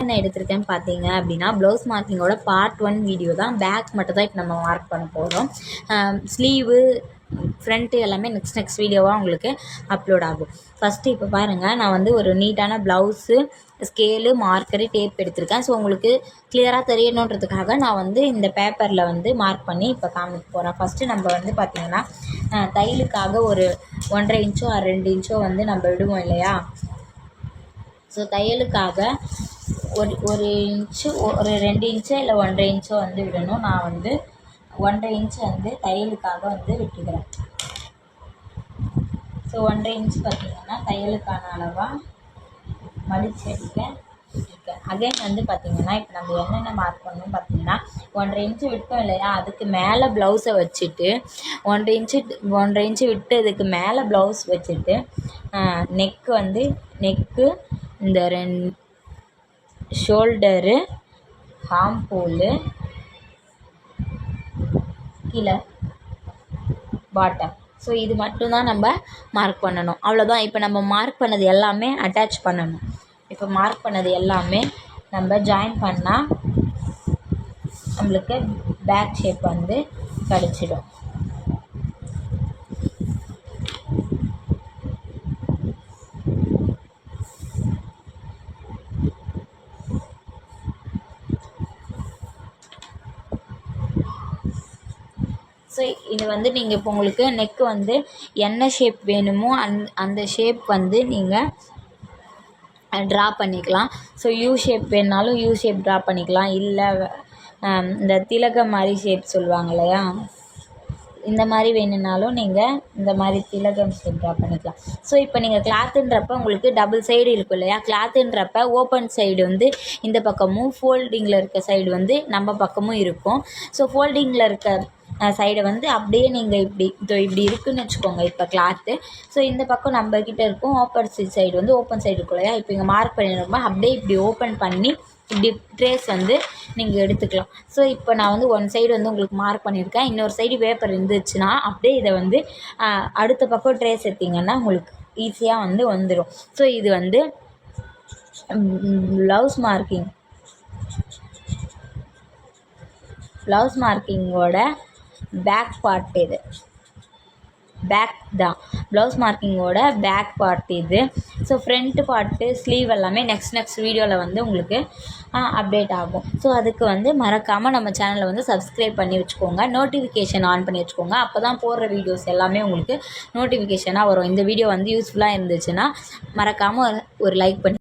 என்ன எடுத்திருக்கேன்னு பார்த்தீங்க அப்படின்னா ப்ளவுஸ் மார்க்கிங்கோட பார்ட் 1 வீடியோ தான். பேக் மட்டும் தான் இப்போ நம்ம மார்க் பண்ண போகிறோம். ஸ்லீவு ஃப்ரண்ட்டு எல்லாமே நெக்ஸ்ட் வீடியோவாக உங்களுக்கு அப்லோட் ஆகும். ஃபஸ்ட்டு இப்போ பாருங்கள், நான் வந்து ஒரு நீட்டான ப்ளவுஸு, ஸ்கேலு, மார்க்கரு, டேப் எடுத்திருக்கேன். ஸோ உங்களுக்கு கிளியராக தெரியணுன்றதுக்காக நான் வந்து இந்த பேப்பரில் வந்து மார்க் பண்ணி இப்போ காமிக்க போகிறேன். ஃபஸ்ட்டு நம்ம வந்து பார்த்திங்கன்னா தையலுக்காக ஒரு 1.5 இன்ச்சோ 2 இன்ச்சோ வந்து நம்ம விடுவோம் இல்லையா. ஸோ தையலுக்காக ஒரு இன்ச்சு, ஒரு 2 இன்ச்சோ இல்லை 1.5 இன்ச்சோ வந்து விடணும். நான் வந்து 1.5 இன்ச்சு வந்து தையலுக்காக வந்து விட்டுக்கிறேன். ஸோ 1.5 இன்ச்சு பார்த்திங்கன்னா தையலுக்கான அளவாக மடிச்சு அடிக்க விட்டுருக்கேன். அகைன் வந்து பார்த்திங்கன்னா இப்போ நம்ம என்னென்ன மார்க் பண்ணணும் பார்த்திங்கன்னா 1.5 இன்ச்சு விட்டோம் இல்லையா, அதுக்கு மேலே ப்ளவுஸை வச்சுட்டு 1.5 இன்ச்சு விட்டு அதுக்கு மேலே ப்ளவுஸ் வச்சுட்டு நெக்கு இந்த 2 ஷோல்டரு, ஹாம்போலு, கீழே பாட்டம். ஸோ இது மட்டும்தான் நம்ம மார்க் பண்ணணும். அவ்வளோதான். இப்போ நம்ம மார்க் பண்ணது எல்லாமே அட்டாச் பண்ணணும். இப்போ மார்க் பண்ணது எல்லாமே நம்ம ஜாயின் பண்ணால் நம்மளுக்கு பேக் ஷேப் வந்து கிடச்சிடும். ஸோ இது வந்து நீங்கள் இப்போ உங்களுக்கு நெக்கு வந்து என்ன ஷேப் வேணுமோ அந்த ஷேப் வந்து நீங்கள் ட்ரா பண்ணிக்கலாம். ஸோ யூ ஷேப் வேணுனாலும் யூ ஷேப் ட்ரா பண்ணிக்கலாம். இல்லை இந்த திலகம் மாதிரி ஷேப் சொல்லுவாங்க இல்லையா, இந்த மாதிரி வேணும்னாலும் நீங்கள் இந்த மாதிரி திலகம் ஷேப் ட்ரா பண்ணிக்கலாம். ஸோ இப்போ நீங்கள் கிளாத்துன்றப்ப உங்களுக்கு டபுள் சைடு இருக்கும் இல்லையா, கிளாத்துன்றப்ப ஓப்பன் சைடு வந்து இந்த பக்கமும் ஃபோல்டிங்கில் இருக்க சைடு வந்து நம்ம பக்கமும் இருக்கும். ஸோ ஃபோல்டிங்கில் இருக்க சைடை வந்து அப்படியே நீங்கள் இப்படி இருக்குதுன்னு வச்சுக்கோங்க இப்போ கிளாத்து. ஸோ இந்த பக்கம் நம்மக்கிட்ட இருக்கும், ஆப்போசிட் சைடு வந்து ஓப்பன் சைடு இருக்கும் இல்லையா. இப்போ இங்கே மார்க் பண்ணிருக்கோம், அப்படியே இப்படி ஓப்பன் பண்ணி இப்படி ட்ரேஸ் வந்து நீங்கள் எடுத்துக்கலாம். ஸோ இப்போ நான் வந்து ஒன் சைடு வந்து உங்களுக்கு மார்க் பண்ணியிருக்கேன். இன்னொரு சைடு பேப்பர் இருந்துச்சுன்னா அப்படியே இதை வந்து அடுத்த பக்கம் ட்ரேஸ் எடுத்திங்கன்னா உங்களுக்கு ஈஸியாக வந்து வந்துடும். ஸோ இது வந்து ப்ளவுஸ் மார்க்கிங்கோட பேக் பார்ட். இது பேக் தான், ப்ளவுஸ் மார்க்கிங்கோட பேக் பார்ட் இது. ஸோ ஃப்ரண்ட்டு பார்ட்டு, ஸ்லீவ் எல்லாமே நெக்ஸ்ட் வீடியோவில் வந்து உங்களுக்கு அப்டேட் ஆகும். ஸோ அதுக்கு வந்து மறக்காமல் நம்ம சேனலை வந்து சப்ஸ்கிரைப் பண்ணி வச்சுக்கோங்க, நோட்டிஃபிகேஷன் ஆன் பண்ணி வச்சுக்கோங்க. அப்போ தான் போடுற வீடியோஸ் எல்லாமே உங்களுக்கு நோட்டிஃபிகேஷனாக வரும். இந்த வீடியோ வந்து யூஸ்ஃபுல்லாக இருந்துச்சுன்னா மறக்காமல் ஒரு லைக் பண்ணி